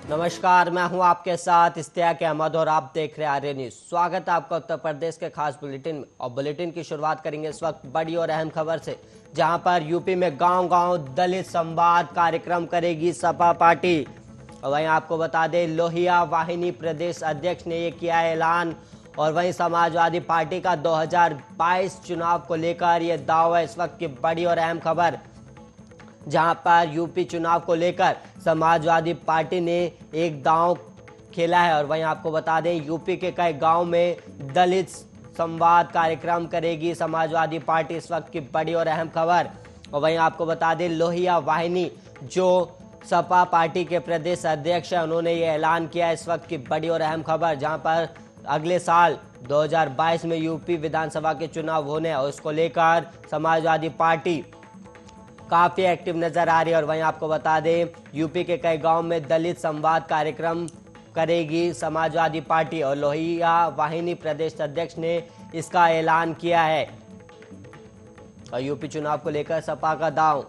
नमस्कार, मैं हूं आपके साथ इश्तियाक अहमद और आप देख रहे हैं आर्य न्यूज। स्वागत है आपका उत्तर प्रदेश के खास बुलेटिन में। और बुलेटिन की शुरुआत करेंगे इस वक्त बड़ी और अहम खबर से, जहां पर यूपी में गांव-गांव दलित संवाद कार्यक्रम करेगी सपा पार्टी। और वहीं आपको बता दें, लोहिया वाहिनी प्रदेश अध्यक्ष ने ये किया ऐलान। और वहीं समाजवादी पार्टी का 2022 चुनाव को लेकर ये दावा, इस वक्त की बड़ी और अहम खबर, जहां पर यूपी चुनाव को लेकर समाजवादी पार्टी ने एक दांव खेला है। और वहीं आपको बता दें, यूपी के कई गांव में दलित संवाद कार्यक्रम करेगी समाजवादी पार्टी, इस वक्त की बड़ी और अहम खबर। और वहीं आपको बता दें, लोहिया वाहिनी जो सपा पार्टी के प्रदेश अध्यक्ष है, उन्होंने ये ऐलान किया, इस वक्त की बड़ी और अहम खबर, जहां पर अगले साल 2022 में यूपी विधानसभा के चुनाव होने और उसको लेकर समाजवादी पार्टी काफी एक्टिव नजर आ रही है। और वहीं आपको बता दें, यूपी के कई गांव में दलित संवाद कार्यक्रम करेगी समाजवादी पार्टी और लोहिया वाहिनी प्रदेश अध्यक्ष ने इसका ऐलान किया है। और यूपी चुनाव को लेकर सपा का दांव।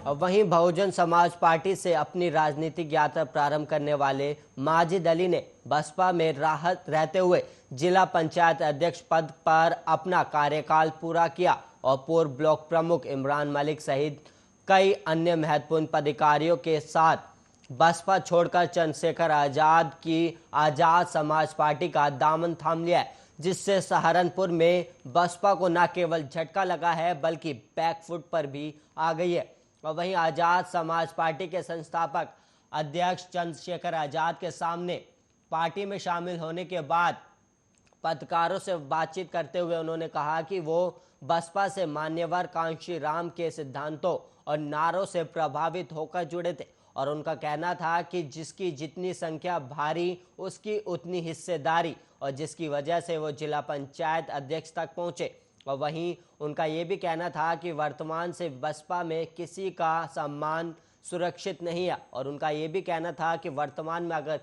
और वहीं बहुजन समाज पार्टी से अपनी राजनीतिक यात्रा प्रारंभ करने वाले माजिद अली ने बसपा में राहत रहते हुए जिला पंचायत अध्यक्ष पद पर अपना कार्यकाल पूरा किया और पूर्व ब्लॉक प्रमुख इमरान मलिक सहित कई अन्य महत्वपूर्ण पदाधिकारियों के साथ बसपा छोड़कर चंद्रशेखर आजाद की आजाद समाज पार्टी का दामन थाम लिया है, जिससे सहारनपुर में बसपा को न केवल झटका लगा है बल्कि बैकफुट पर भी आ गई है। और वहीं आजाद समाज पार्टी के संस्थापक अध्यक्ष चंद्रशेखर आजाद के सामने पार्टी में शामिल होने के बाद पत्रकारों से बातचीत करते हुए उन्होंने कहा कि वो बसपा से मान्यवर कांशी राम के सिद्धांतों और नारों से प्रभावित होकर जुड़े थे। और उनका कहना था कि जिसकी जितनी संख्या भारी उसकी उतनी हिस्सेदारी, और जिसकी वजह से वो जिला पंचायत अध्यक्ष तक पहुंचे। और वहीं उनका ये भी कहना था कि वर्तमान से बसपा में किसी का सम्मान सुरक्षित नहीं है। और उनका ये भी कहना था कि वर्तमान में अगर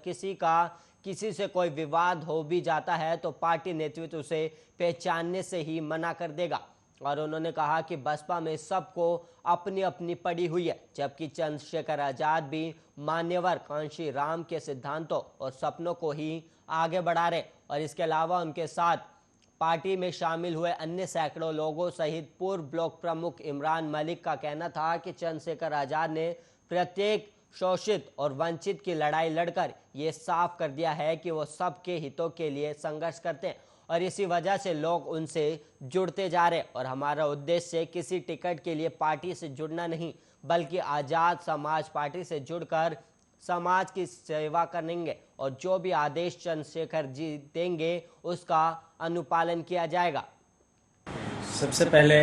किसी से कोई विवाद हो भी जाता है तो पार्टी नेतृत्व उसे पहचानने से ही मना कर देगा। और उन्होंने कहा कि बसपा में सबको अपनी अपनी पड़ी हुई है, जबकि चंद्रशेखर आजाद भी मान्यवर कांशी राम के सिद्धांतों और सपनों को ही आगे बढ़ा रहे। और इसके अलावा उनके साथ पार्टी में शामिल हुए अन्य सैकड़ों लोगों सहित पूर्व ब्लॉक प्रमुख इमरान मलिक का कहना था कि चंद्रशेखर आजाद ने प्रत्येक शोषित और वंचित की लड़ाई लड़कर ये साफ कर दिया है कि वो सबके हितों के लिए संघर्ष करते हैं, और इसी वजह से लोग उनसे जुड़ते जा रहे। और हमारा उद्देश्य किसी टिकट के लिए पार्टी से जुड़ना नहीं, बल्कि आजाद समाज पार्टी से जुड़कर समाज की सेवा करेंगे, और जो भी आदेश चंद्रशेखर जी देंगे उसका अनुपालन किया जाएगा। सबसे पहले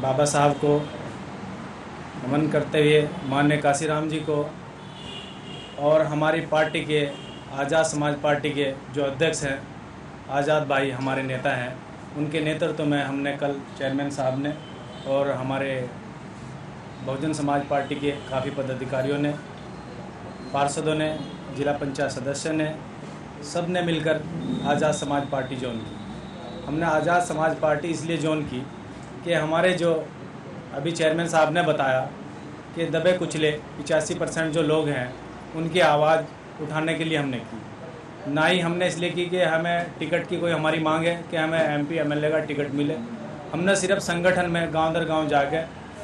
बाबा साहब को नमन करते हुए माननीय काशीराम जी को और हमारी पार्टी के आज़ाद समाज पार्टी के जो अध्यक्ष हैं आज़ाद भाई, हमारे नेता हैं, उनके नेतृत्व में हमने कल चेयरमैन साहब ने और हमारे बहुजन समाज पार्टी के काफ़ी पदाधिकारियों ने, पार्षदों ने, जिला पंचायत सदस्य ने, सब ने मिलकर आज़ाद समाज पार्टी ज्वाइन की। हमने आज़ाद समाज पार्टी इसलिए ज्वाइन की कि हमारे जो अभी चेयरमैन साहब ने बताया कि दबे कुचले 85% जो लोग हैं उनकी आवाज़ उठाने के लिए हमने की। ना ही हमने इसलिए की कि हमें टिकट की कोई हमारी मांग है कि हमें MP MLA का टिकट मिले। हमने सिर्फ संगठन में गांव दर गांव जाके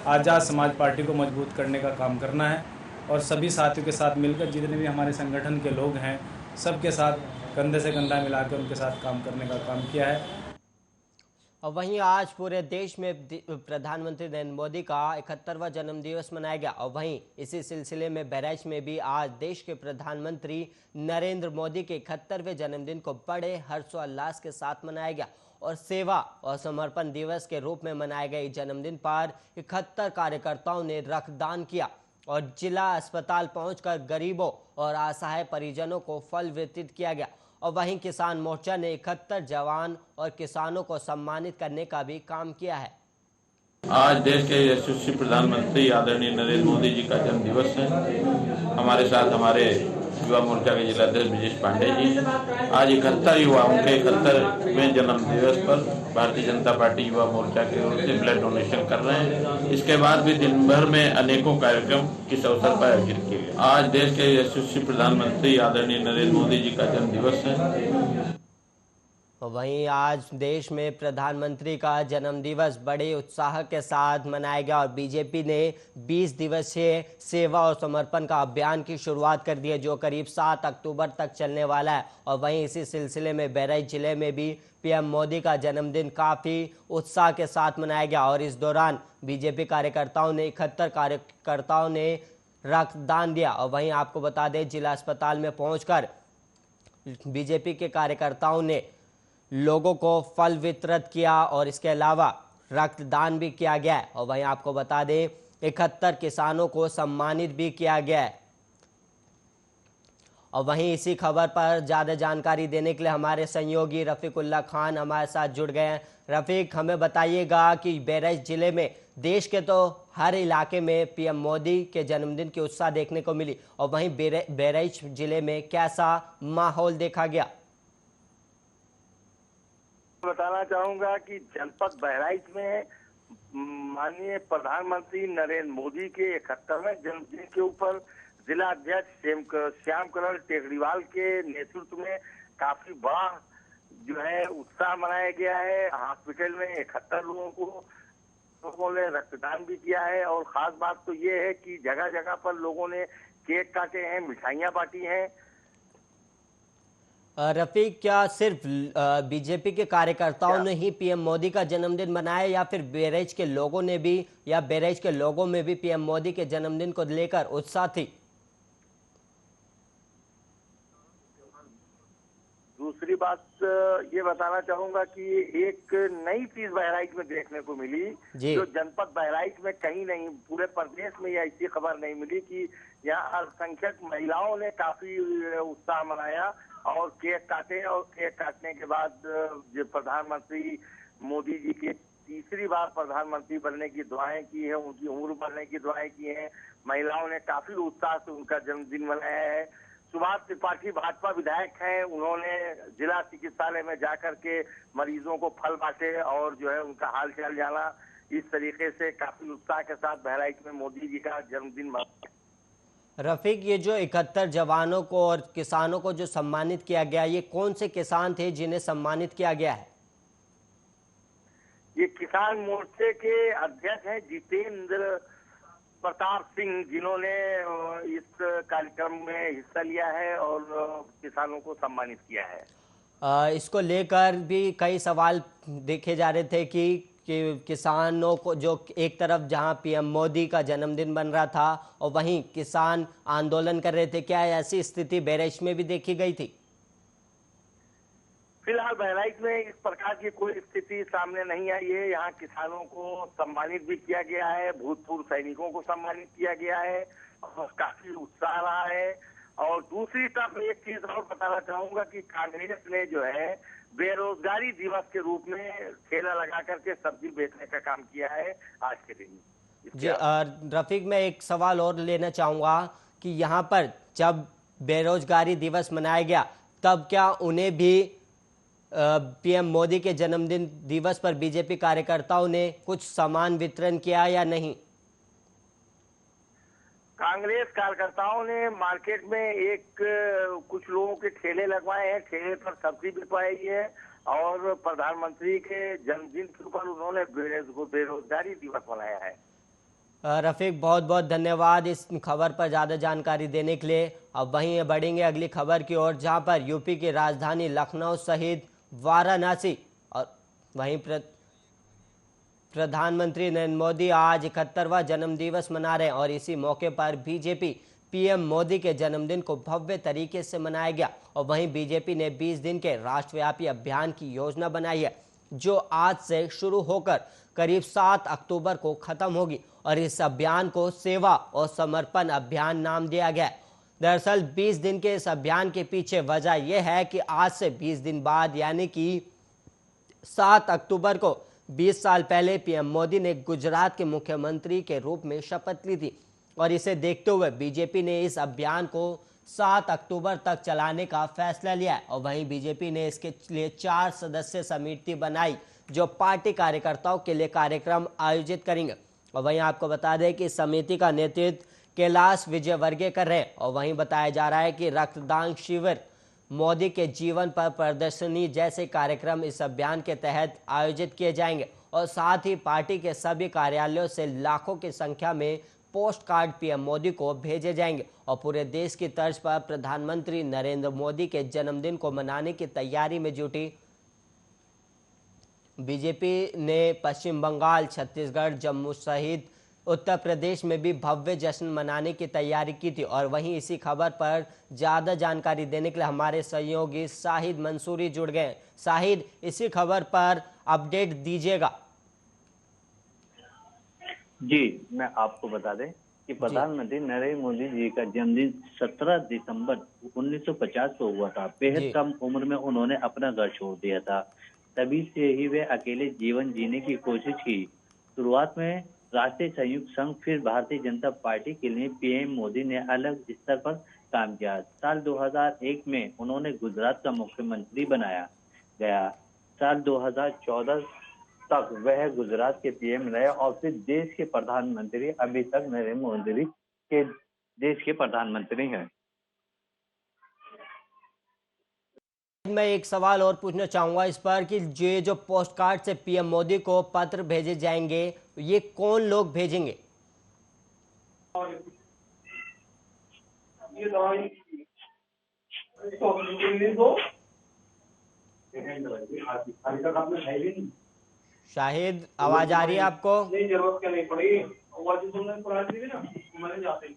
आज़ाद समाज पार्टी को मजबूत करने का काम करना है, और सभी साथियों के साथ मिलकर जितने भी हमारे संगठन के लोग हैं सबके साथ कंधे से कंधा मिलाकर उनके साथ काम करने का काम किया है। और वहीं आज पूरे देश में प्रधानमंत्री नरेंद्र मोदी का 71वां जन्मदिवस मनाया गया। और वहीं इसी सिलसिले में बहराइच में भी आज देश के प्रधानमंत्री नरेंद्र मोदी के 71वें जन्मदिन को बड़े हर्षोल्लास के साथ मनाया गया। और सेवा और समर्पण दिवस के रूप में मनाए गए जन्मदिन पर 71 कार्यकर्ताओं ने रक्तदान किया और जिला अस्पताल पहुंचकर गरीबों और असहाय परिजनों को फल वितरित किया गया। और वहीं किसान मोर्चा ने 71 जवान और किसानों को सम्मानित करने का भी काम किया है। आज देश के यशस्वी प्रधानमंत्री आदरणीय नरेंद्र मोदी जी का जन्म दिवस है। हमारे साथ हमारे युवा मोर्चा के जिलाध्यक्ष ब्रजेश पांडे जी आज 71 युवाओं के 71वें जन्म दिवस पर भारतीय जनता पार्टी युवा मोर्चा की ओर से ब्लड डोनेशन कर रहे हैं। इसके बाद भी दिन भर में अनेकों कार्यक्रम इस अवसर पर आयोजित किए गए। आज देश के यशस्वी प्रधानमंत्री आदरणीय नरेंद्र मोदी जी का जन्म दिवस है। वहीं आज देश में प्रधानमंत्री का जन्म दिवस बड़े उत्साह के साथ मनाया गया और बीजेपी ने 20 दिवसीय सेवा और समर्पण का अभियान की शुरुआत कर दी है, जो करीब 7 अक्टूबर तक चलने वाला है। और वहीं इसी सिलसिले में बहराइच जिले में भी पीएम मोदी का जन्मदिन काफी उत्साह के साथ मनाया गया और इस दौरान बीजेपी कार्यकर्ताओं ने 71 कार्यकर्ताओं ने रक्तदान दिया। और वहीं आपको बता दें, जिला अस्पताल में पहुंचकर बीजेपी के कार्यकर्ताओं ने लोगों को फल वितरित किया और इसके अलावा रक्तदान भी किया गया है। और वहीं आपको बता दें 71 किसानों को सम्मानित भी किया गया है। और वहीं इसी खबर पर ज़्यादा जानकारी देने के लिए हमारे सहयोगी रफीकुल्ला खान हमारे साथ जुड़ गए हैं। रफीक, हमें बताइएगा कि बहराइच जिले में देश के तो हर इलाके में पीएम मोदी के जन्मदिन की उत्साह देखने को मिली और वहीं बहराइच जिले में कैसा माहौल देखा गया? बताना चाहूंगा कि जनपद बहराइच में माननीय प्रधानमंत्री नरेंद्र मोदी के 71वें जन्मदिन के ऊपर जिला अध्यक्ष श्याम करण टेकरीवाल के नेतृत्व में काफी बड़ा जो है उत्साह मनाया गया है। हॉस्पिटल में 71 लोगों ने रक्तदान भी किया है और खास बात तो ये है कि जगह जगह पर लोगों ने केक काटे हैं, मिठाइयां बांटी हैं। रफीक, क्या सिर्फ बीजेपी के कार्यकर्ताओं ने ही पीएम मोदी का जन्मदिन मनाया या फिर बहराइच के लोगों ने भी, या बहराइच के लोगों में भी पीएम मोदी के जन्मदिन को लेकर उत्साह थी? दूसरी बात ये बताना चाहूंगा कि एक नई चीज बहराइच में देखने को मिली जो जनपद बहराइच में कहीं नहीं, पूरे प्रदेश में यह ऐसी खबर नहीं मिली कि यहाँ अल्पसंख्यक महिलाओं ने काफी उत्साह मनाया और केक काटे और केक काटने के बाद जो प्रधानमंत्री मोदी जी के तीसरी बार प्रधानमंत्री बनने की दुआएं की है, उनकी उम्र बढ़ने की दुआएं की हैं। महिलाओं ने काफी उत्साह से उनका जन्मदिन मनाया है। सुभाष त्रिपाठी भाजपा विधायक हैं, उन्होंने जिला चिकित्सालय में जाकर के मरीजों को फल बांटे और जो है उनका हाल चाल जाना। इस तरीके से काफी उत्साह के साथ बहराइच में मोदी जी का जन्मदिन मनाया। रफीक, ये जो 71 जवानों को और किसानों को जो सम्मानित किया गया, ये कौन से किसान थे जिन्हें सम्मानित किया गया है? ये किसान मोर्चे के अध्यक्ष हैं जितेंद्र प्रताप सिंह, जिन्होंने इस कार्यक्रम में हिस्सा लिया है और किसानों को सम्मानित किया है। इसको लेकर भी कई सवाल देखे जा रहे थे कि किसानों को, जो एक तरफ जहां पीएम मोदी का जन्मदिन बन रहा था और वहीं किसान आंदोलन कर रहे थे, क्या ऐसी स्थिति बहराइच में भी देखी गई थी? फिलहाल बहराइच में इस प्रकार की कोई स्थिति सामने नहीं आई है। यहाँ किसानों को सम्मानित भी किया गया है, भूतपूर्व सैनिकों को सम्मानित किया गया है और काफी उत्साह रहा है। और दूसरी तरफ एक चीज और बताना चाहूंगा कि कांग्रेस ने जो है बेरोजगारी दिवस के रूप में ठेला लगा करके सब्जी बेचने का काम किया है आज के दिन। जी रफीक, मैं एक सवाल और लेना चाहूंगा कि यहाँ पर जब बेरोजगारी दिवस मनाया गया तब क्या उन्हें भी पीएम मोदी के जन्मदिन दिवस पर बीजेपी कार्यकर्ताओं ने कुछ सामान वितरण किया या नहीं? कांग्रेस कार्यकर्ताओं ने मार्केट में कुछ लोगों के ठेले लगवाए हैं, ठेले पर सब्जी बिकवाई है और प्रधानमंत्री के जन्मदिन के ऊपर उन्होंने बेरोजगारी दिवस मनाया है। रफीक, बहुत बहुत धन्यवाद इस खबर पर ज़्यादा जानकारी देने के लिए। अब वहीं बढ़ेंगे अगली खबर की ओर, जहां पर यूपी की राजधानी लखनऊ सहित वाराणसी और वहीं प्रधानमंत्री नरेंद्र मोदी आज 71वां जन्मदिवस मना रहे हैं और इसी मौके पर बीजेपी पीएम मोदी के जन्मदिन को भव्य तरीके से मनाया गया। और वहीं बीजेपी ने 20 दिन के राष्ट्रव्यापी अभियान की योजना बनाई है, जो आज से शुरू होकर करीब 7 अक्टूबर को खत्म होगी और इस अभियान को सेवा और समर्पण अभियान नाम दिया गया है। दरअसल 20 दिन के इस अभियान के पीछे वजह यह है कि आज से 20 दिन बाद यानी कि 7 अक्टूबर को 20 साल पहले पीएम मोदी ने गुजरात के मुख्यमंत्री के रूप में शपथ ली थी और इसे देखते हुए बीजेपी ने इस अभियान को 7 अक्टूबर तक चलाने का फैसला लिया है। और वहीं बीजेपी ने इसके लिए 4 सदस्य समिति बनाई जो पार्टी कार्यकर्ताओं के लिए कार्यक्रम आयोजित करेंगे। और वहीं आपको बता दें कि समिति का नेतृत्व कैलाश विजयवर्गीय कर रहे हैं। और वहीं बताया जा रहा है कि रक्तदान शिविर, मोदी के जीवन पर प्रदर्शनी जैसे कार्यक्रम इस अभियान के तहत आयोजित किए जाएंगे। और साथ ही पार्टी के सभी कार्यालयों से लाखों की संख्या में पोस्ट कार्ड पीएम मोदी को भेजे जाएंगे। और पूरे देश की तर्ज पर प्रधानमंत्री नरेंद्र मोदी के जन्मदिन को मनाने की तैयारी में जुटी बीजेपी ने पश्चिम बंगाल, छत्तीसगढ़, जम्मू सहित उत्तर प्रदेश में भी भव्य जश्न मनाने की तैयारी की थी। और वहीं इसी खबर पर ज्यादा जानकारी देने के लिए हमारे सहयोगी शाहिद मंसूरी जुड़ गए। शाहिद, इसी खबर पर अपडेट दीजिएगा। जी, मैं आपको बता दें कि प्रधानमंत्री नरेंद्र मोदी जी का जन्मदिन 17 दिसंबर 1950 को हुआ था। बेहद कम उम्र में उन्होंने अपना घर छोड़ दिया था। तभी से ही वे अकेले जीवन जीने की कोशिश की। शुरुआत में राष्ट्रीय संयुक्त संघ, फिर भारतीय जनता पार्टी के लिए पीएम मोदी ने अलग स्तर पर काम किया। साल 2001 में उन्होंने गुजरात का मुख्यमंत्री बनाया गया। साल 2014 तक वह गुजरात के पीएम रहे और फिर देश के प्रधानमंत्री, अभी तक नरेंद्र मोदी के देश के प्रधानमंत्री हैं। मैं एक सवाल और पूछना चाहूंगा इस पर कि ये जो पोस्ट कार्ड से पीएम मोदी को पत्र भेजे जाएंगे, ये कौन लोग भेजेंगे? शाहिद, आवाज आ रही है आपको? नहीं, जरूरत क्या नहीं पड़ेगी। तुमने पुरानी दी ना, मैंने जाते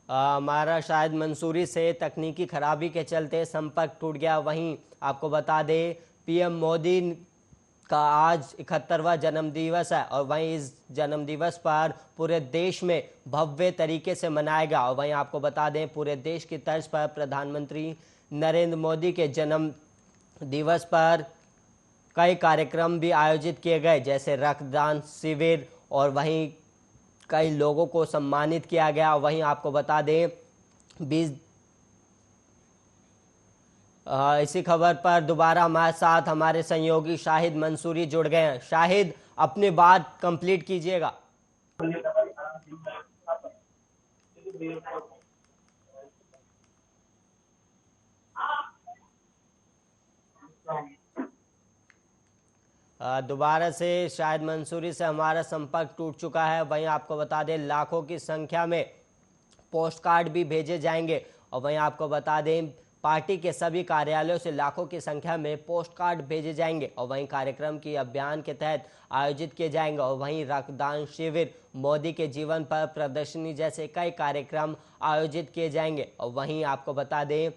हमारा शायद मंसूरी से तकनीकी खराबी के चलते संपर्क टूट गया। वहीं आपको बता दें पीएम मोदी का आज 71वां जन्मदिवस है और वहीं इस जन्मदिवस पर पूरे देश में भव्य तरीके से मनाया गया। और वहीं आपको बता दें पूरे देश की तर्ज पर प्रधानमंत्री नरेंद्र मोदी के जन्म दिवस पर कई कार्यक्रम भी आयोजित किए गए, जैसे रक्तदान शिविर, और वहीं कई लोगों को सम्मानित किया गया। वहीं आपको बता दें इसी खबर पर दोबारा हमारे साथ हमारे सहयोगी शाहिद मंसूरी जुड़ गए हैं। शाहिद, अपनी बात कंप्लीट कीजिएगा। दोबारा से शायद मंसूरी से हमारा संपर्क टूट चुका है। वहीं आपको बता दें लाखों की संख्या में पोस्ट कार्ड भी भेजे जाएंगे। और वहीं आपको बता दें पार्टी के सभी कार्यालयों से लाखों की संख्या में पोस्ट कार्ड भेजे जाएंगे। और वहीं कार्यक्रम की अभियान के तहत आयोजित किए जाएंगे। और वहीं रक्तदान शिविर, मोदी के जीवन पर प्रदर्शनी जैसे कई कार्यक्रम आयोजित किए जाएंगे। और वहीं आपको बता दें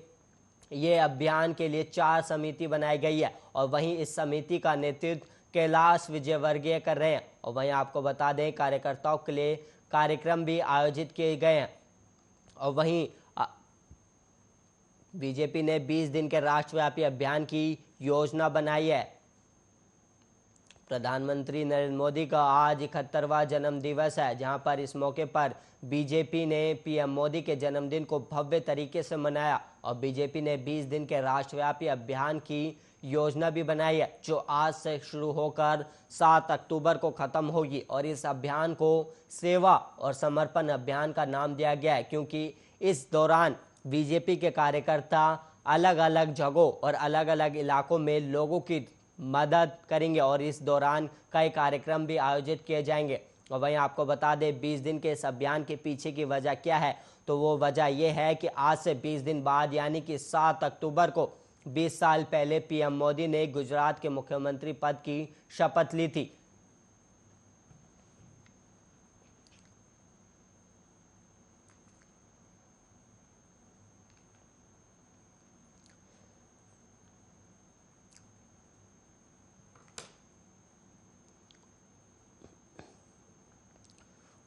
ये अभियान के लिए 4 समिति बनाई गई है और वहीं इस समिति का नेतृत्व कैलाश विजयवर्गीय कर रहे हैं। और वहीं आपको बता दें कार्यकर्ताओं के लिए कार्यक्रम भी आयोजित किए गए हैं। और वहीं बीजेपी ने 20 दिन के राष्ट्रव्यापी अभियान की योजना बनाई है। प्रधानमंत्री नरेंद्र मोदी का आज 71वां जन्म दिवस है, जहां पर इस मौके पर बीजेपी ने पीएम मोदी के जन्मदिन को भव्य तरीके से मनाया। और बीजेपी ने 20 दिन के राष्ट्रव्यापी अभियान की योजना भी बनाई है, जो आज से शुरू होकर 7 अक्टूबर को खत्म होगी। और इस अभियान को सेवा और समर्पण अभियान का नाम दिया गया है, क्योंकि इस दौरान बीजेपी के कार्यकर्ता अलग अलग जगहों और अलग अलग इलाकों में लोगों की मदद करेंगे और इस दौरान कई कार्यक्रम भी आयोजित किए जाएंगे। और वहीं आपको बता दें 20 दिन के इस अभियान के पीछे की वजह क्या है, तो वो वजह ये है कि आज से 20 दिन बाद यानी कि 7 अक्टूबर को 20 साल पहले पीएम मोदी ने गुजरात के मुख्यमंत्री पद की शपथ ली थी।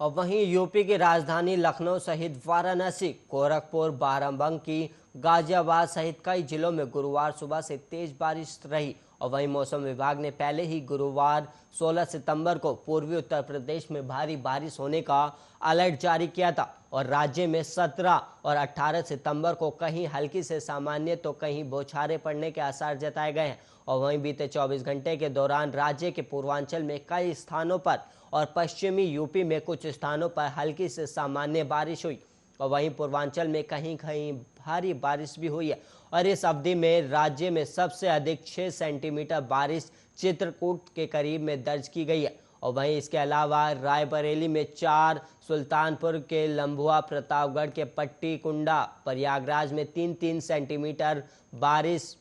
और वहीं यूपी की राजधानी लखनऊ सहित वाराणसी, गोरखपुर, बाराबंकी, गाजियाबाद सहित कई जिलों में गुरुवार सुबह से तेज बारिश रही और वहीं मौसम विभाग ने पहले ही गुरुवार 16 सितंबर को पूर्वी उत्तर प्रदेश में भारी बारिश होने का अलर्ट जारी किया था और राज्य में 17 और 18 सितंबर को कहीं हल्की से सामान्य तो कहीं बौछारें पड़ने के आसार जताए गए हैं। और वहीं बीते 24 घंटे के दौरान राज्य के पूर्वांचल में कई स्थानों पर और पश्चिमी यूपी में कुछ स्थानों पर हल्की से सामान्य बारिश हुई और वहीं पूर्वांचल में कहीं कहीं भारी बारिश भी हुई है। और इस अवधि में राज्य में सबसे अधिक 6 सेंटीमीटर बारिश चित्रकूट के करीब में दर्ज की गई है और वहीं इसके अलावा रायबरेली में 4, सुल्तानपुर के लंबुआ, प्रतापगढ़ के पट्टी कुंडा, प्रयागराज में 3-3 सेंटीमीटर बारिश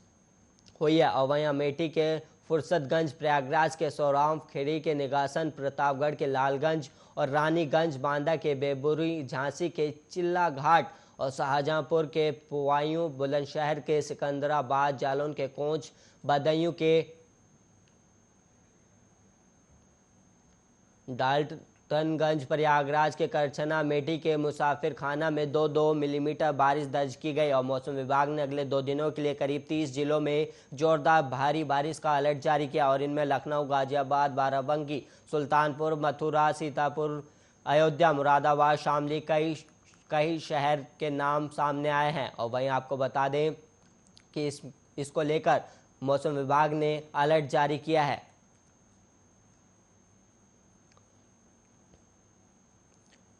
हुई है और वहीं अमेठी के फुर्सतगंज, प्रयागराज के सौराम, खेड़ी के निगासन, प्रतापगढ़ के लालगंज और रानीगंज, बांदा के बेबुरी, झांसी के चिल्ला घाट और शाहजहांपुर के पुवायूं, बुलंदशहर के सिकंदराबाद, जालौन के कोंच, बदायूं के डाल्टनगंज, प्रयागराज के करछना, अमेठी के मुसाफिर खाना में 2-2 मिलीमीटर बारिश दर्ज की गई और मौसम विभाग ने अगले 2 दिनों के लिए करीब 30 जिलों में जोरदार भारी बारिश का अलर्ट जारी किया और इनमें लखनऊ, गाजियाबाद, बाराबंकी, सुल्तानपुर, मथुरा, सीतापुर, अयोध्या, मुरादाबाद, शामली कई शहर के नाम सामने आए हैं। और वहीं आपको बता दें कि इसको लेकर मौसम विभाग ने अलर्ट जारी किया है।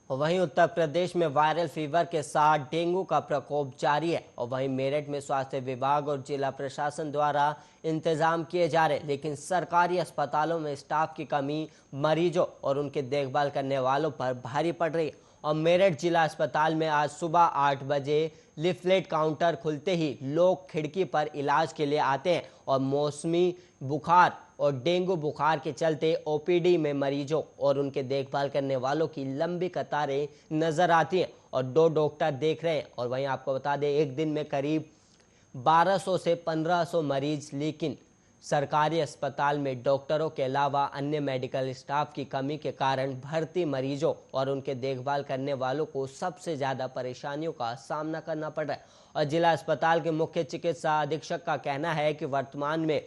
और वहीं उत्तर प्रदेश में वायरल फीवर के साथ डेंगू का प्रकोप जारी है और वहीं मेरठ में स्वास्थ्य विभाग और जिला प्रशासन द्वारा इंतजाम किए जा रहे, लेकिन सरकारी अस्पतालों में स्टाफ की कमी मरीजों और उनके देखभाल करने वालों पर भारी पड़ रही है। और मेरठ जिला अस्पताल में आज सुबह 8 बजे लिफलेट काउंटर खुलते ही लोग खिड़की पर इलाज के लिए आते हैं और मौसमी बुखार और डेंगू बुखार के चलते ओपीडी में मरीजों और उनके देखभाल करने वालों की लंबी कतारें नजर आती हैं और 2 डॉक्टर देख रहे हैं। और वहीं आपको बता दें एक दिन में करीब 1200 से 1500 मरीज, लेकिन सरकारी अस्पताल में डॉक्टरों के अलावा अन्य मेडिकल स्टाफ की कमी के कारण भर्ती मरीजों और उनके देखभाल करने वालों को सबसे ज़्यादा परेशानियों का सामना करना पड़ रहा है। और जिला अस्पताल के मुख्य चिकित्सा अधीक्षक का कहना है कि वर्तमान में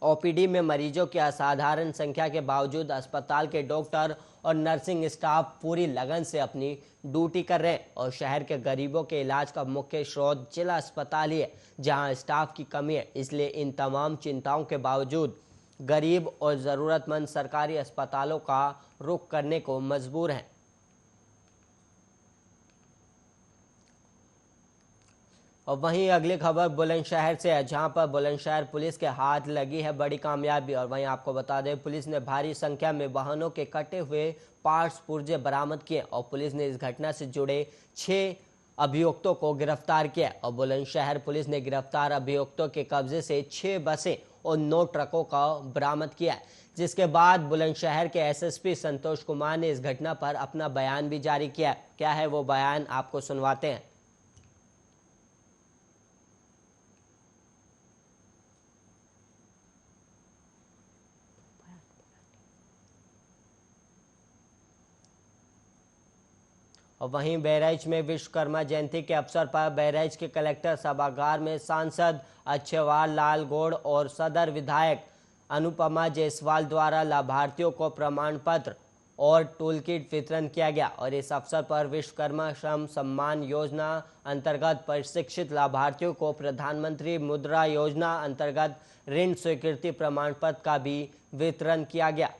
ओपीडी में मरीजों की असाधारण संख्या के बावजूद अस्पताल के डॉक्टर और नर्सिंग स्टाफ पूरी लगन से अपनी ड्यूटी कर रहे हैं और शहर के गरीबों के इलाज का मुख्य स्रोत जिला अस्पताल ही है, जहां स्टाफ की कमी है। इसलिए इन तमाम चिंताओं के बावजूद गरीब और ज़रूरतमंद सरकारी अस्पतालों का रुख करने को मजबूर हैं। और वहीं अगली खबर बुलंदशहर से है, जहां पर बुलंदशहर पुलिस के हाथ लगी है बड़ी कामयाबी। और वहीं आपको बता दें पुलिस ने भारी संख्या में वाहनों के कटे हुए पार्ट्स पुर्जे बरामद किए और पुलिस ने इस घटना से जुड़े 6 अभियुक्तों को गिरफ्तार किया। और बुलंदशहर पुलिस ने गिरफ्तार अभियुक्तों के कब्जे से 6 बसें और 9 ट्रकों का बरामद किया है, जिसके बाद बुलंदशहर के एसएसपी संतोष कुमार ने इस घटना पर अपना बयान भी जारी किया। क्या है वो बयान, आपको सुनवाते हैं। और वहीं बहराइच में विश्वकर्मा जयंती के अवसर पर बहराइच के कलेक्टर सभागार में सांसद अच्छेवाल लाल गौड़ और सदर विधायक अनुपमा जायसवाल द्वारा लाभार्थियों को प्रमाण पत्र और टूल किट वितरण किया गया। और इस अवसर पर विश्वकर्मा श्रम सम्मान योजना अंतर्गत प्रशिक्षित लाभार्थियों को प्रधानमंत्री मुद्रा योजना अंतर्गत ऋण स्वीकृति प्रमाण पत्र का भी वितरण किया गया।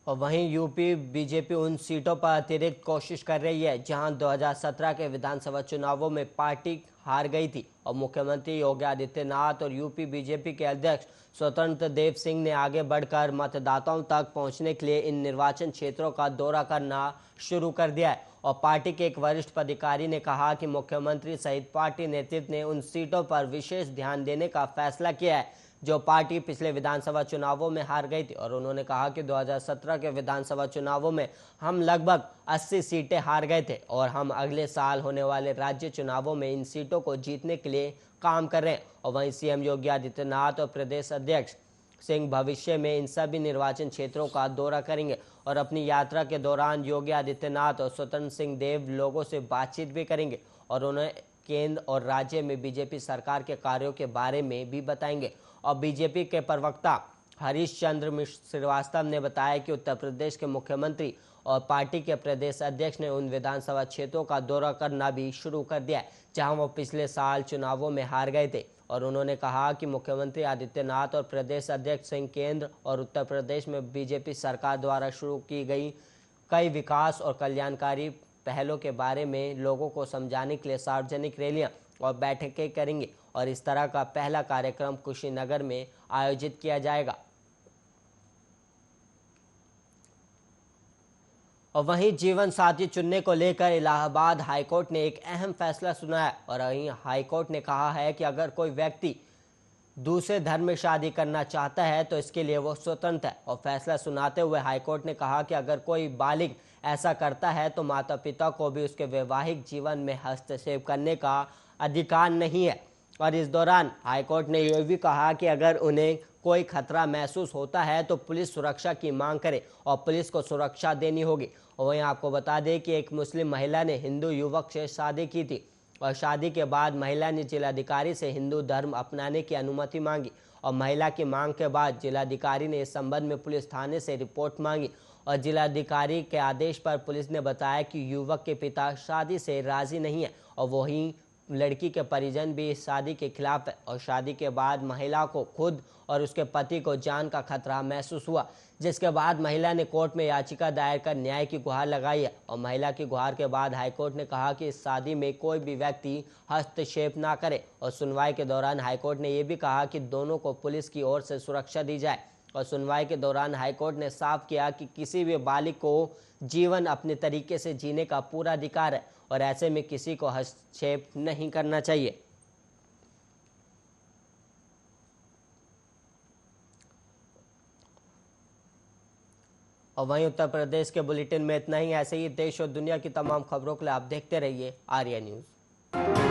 और वहीं यूपी बीजेपी उन सीटों पर अतिरिक्त कोशिश कर रही है जहां 2017 के विधानसभा चुनावों में पार्टी हार गई थी और मुख्यमंत्री योगी आदित्यनाथ और यूपी बीजेपी के अध्यक्ष स्वतंत्र देव सिंह ने आगे बढ़कर मतदाताओं तक पहुंचने के लिए इन निर्वाचन क्षेत्रों का दौरा करना शुरू कर दिया है। और पार्टी के एक वरिष्ठ अधिकारी ने कहा कि मुख्यमंत्री सहित पार्टी नेतृत्व ने उन सीटों पर विशेष ध्यान देने का फैसला किया है जो पार्टी पिछले विधानसभा चुनावों में हार गई थी। और उन्होंने कहा कि 2017 के विधानसभा चुनावों में हम लगभग 80 सीटें हार गए थे और हम अगले साल होने वाले राज्य चुनावों में इन सीटों को जीतने के लिए काम कर रहे हैं। और वहीं सीएम योगी आदित्यनाथ और प्रदेश अध्यक्ष सिंह भविष्य में इन सभी निर्वाचन क्षेत्रों का दौरा करेंगे और अपनी यात्रा के दौरान योगी आदित्यनाथ और स्वतंत्र सिंह देव लोगों से बातचीत भी करेंगे और उन्हें केंद्र और राज्य में बीजेपी सरकार के कार्यों के बारे में भी बताएंगे। और बीजेपी के प्रवक्ता हरीश चंद्र मिश्र श्रीवास्तव ने बताया कि उत्तर प्रदेश के मुख्यमंत्री और पार्टी के प्रदेश अध्यक्ष ने उन विधानसभा क्षेत्रों का दौरा करना भी शुरू कर दिया है जहां वो पिछले साल चुनावों में हार गए थे। और उन्होंने कहा कि मुख्यमंत्री आदित्यनाथ और प्रदेश अध्यक्ष सिंह केंद्र और उत्तर प्रदेश में बीजेपी सरकार द्वारा शुरू की गई कई विकास और कल्याणकारी पहलों के बारे में लोगों को समझाने के लिए सार्वजनिक रैलियां और बैठकें करेंगे और इस तरह का पहला कार्यक्रम कुशीनगर में आयोजित किया जाएगा। और वहीं जीवन साथी चुनने को लेकर इलाहाबाद हाईकोर्ट ने एक अहम फैसला सुनाया। और वहीं हाईकोर्ट ने कहा है कि अगर कोई व्यक्ति दूसरे धर्म में शादी करना चाहता है तो इसके लिए वो स्वतंत्र है। और फैसला सुनाते हुए हाईकोर्ट ने कहा कि अगर कोई बालिग ऐसा करता है तो माता पिता को भी उसके वैवाहिक जीवन में हस्तक्षेप करने का अधिकार नहीं है। और इस दौरान हाईकोर्ट ने यह भी कहा कि अगर उन्हें कोई खतरा महसूस होता है तो पुलिस सुरक्षा की मांग करे और पुलिस को सुरक्षा देनी होगी। और वहीं आपको बता दें कि एक मुस्लिम महिला ने हिंदू युवक से शादी की थी और शादी के बाद महिला ने जिलाधिकारी से हिंदू धर्म अपनाने की अनुमति मांगी और महिला की मांग के बाद जिलाधिकारी ने इस संबंध में पुलिस थाने से रिपोर्ट मांगी। और जिलाधिकारी के आदेश पर पुलिस ने बताया कि युवक के पिता शादी से राजी नहीं है और वहीं लड़की के परिजन भी इस शादी के खिलाफ है। और शादी के बाद महिला को खुद और उसके पति को जान का खतरा महसूस हुआ, जिसके बाद महिला ने कोर्ट में याचिका दायर कर न्याय की गुहार लगाई है। और महिला की गुहार के बाद हाईकोर्ट ने कहा कि इस शादी में कोई भी व्यक्ति हस्तक्षेप ना करे। और सुनवाई के दौरान हाईकोर्ट ने यह भी कहा कि दोनों को पुलिस की ओर से सुरक्षा दी जाए। और सुनवाई के दौरान हाईकोर्ट ने साफ किया कि किसी भी बालिग को जीवन अपने तरीके से जीने का पूरा अधिकार है और ऐसे में किसी को हस्तक्षेप नहीं करना चाहिए। और वहीं उत्तर प्रदेश के बुलेटिन में इतना ही। ऐसे ही देश और दुनिया की तमाम खबरों के लिए आप देखते रहिए आर्या न्यूज़।